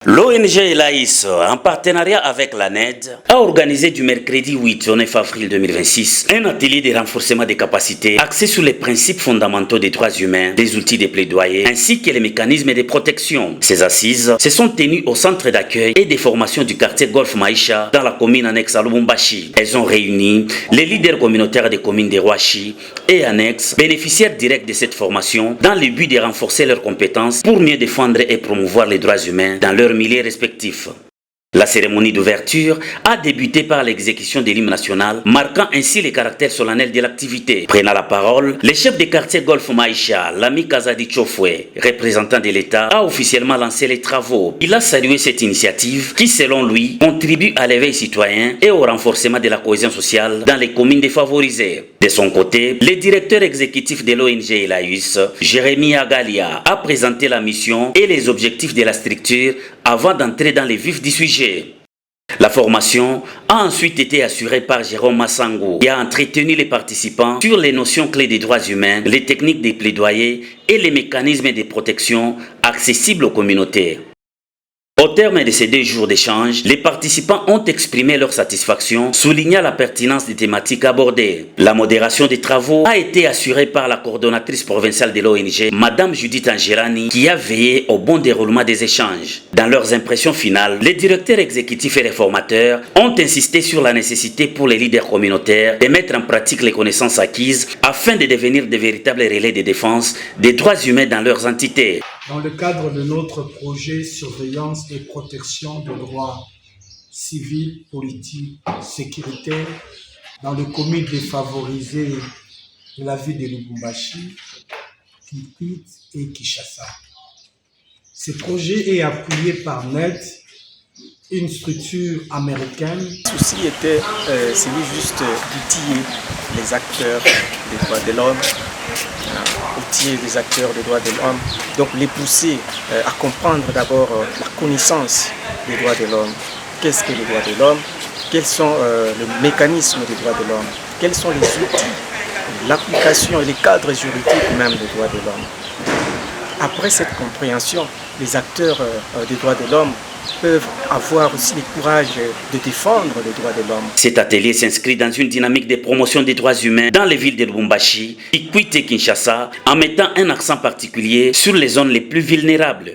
L'ONG Elaïs, en partenariat avec l'ANED, a organisé du mercredi 8 au 9 avril 2026 un atelier de renforcement des capacités axé sur les principes fondamentaux des droits humains, des outils de plaidoyer ainsi que les mécanismes de protection. Ces assises se sont tenues au centre d'accueil et des formations du quartier Golf Maïcha dans la commune annexe à Lubumbashi. Elles ont réuni les leaders communautaires des communes de Rouachi et annexes, bénéficiaires directs de cette formation, dans le but de renforcer leurs compétences pour mieux défendre et promouvoir les droits humains dans leur milieux respectifs. La cérémonie d'ouverture a débuté par l'exécution de l'hymne national, marquant ainsi le caractère solennel de l'activité. Prenant la parole, le chef de quartier Golf Maïcha, l'ami Kazadi Chofwe, représentant de l'État, a officiellement lancé les travaux. Il a salué cette initiative qui, selon lui, contribue à l'éveil citoyen et au renforcement de la cohésion sociale dans les communes défavorisées. De son côté, le directeur exécutif de l'ONG Elaïs, Jérémy Agalia, a présenté la mission et les objectifs de la structure avant d'entrer dans les vifs du sujet. La formation a ensuite été assurée par Jérôme Massango qui a entretenu les participants sur les notions clés des droits humains, les techniques de plaidoyer et les mécanismes de protection accessibles aux communautés. Au terme de ces 2 jours d'échange, les participants ont exprimé leur satisfaction, soulignant la pertinence des thématiques abordées. La modération des travaux a été assurée par la coordonnatrice provinciale de l'ONG, Madame Judith Angirani, qui a veillé au bon déroulement des échanges. Dans leurs impressions finales, les directeurs exécutifs et les formateurs ont insisté sur la nécessité pour les leaders communautaires de mettre en pratique les connaissances acquises afin de devenir de véritables relais de défense des droits humains dans leurs entités. Dans le cadre de notre projet Surveillance et protection des droits civils, politiques, sécuritaires dans les communes défavorisées de la ville de Lubumbashi, Kikwit et Kinshasa. Ce projet est appuyé par NED, une structure américaine. Le souci était celui juste d'outiller les acteurs des droits de l'homme, outiller les acteurs des droits de l'homme, donc les pousser à comprendre d'abord la connaissance des droits de l'homme. Qu'est-ce que les droits de l'homme? Quels sont les mécanismes des droits de l'homme? Quels sont les outils, l'application et les cadres juridiques même des droits de l'homme? Après cette compréhension, les acteurs des droits de l'homme peuvent avoir aussi le courage de défendre les droits de l'homme. Cet atelier s'inscrit dans une dynamique de promotion des droits humains dans les villes de Lubumbashi, Kikwit et Kinshasa, en mettant un accent particulier sur les zones les plus vulnérables.